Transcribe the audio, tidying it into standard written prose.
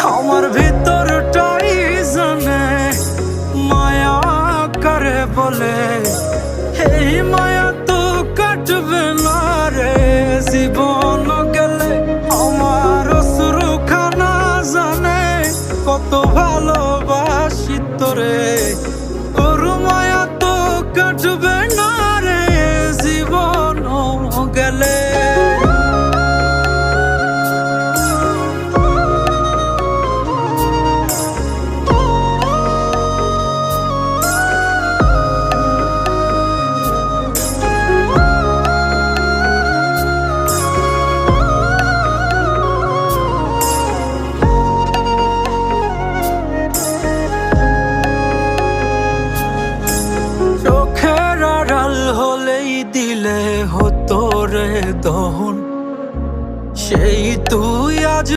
আমার ভিতরটাই জানে মায়া করে বলে, এই মায়া তো কাটবে না রে জীবন গেলে। আমার অশ্রুখানা জানে কত ভালোবাসি তোরে, তোর মায়া তো কাটবে না রে জীবন গেলে। চোখের আড়াল হলেই দিলে হতো রে দহন।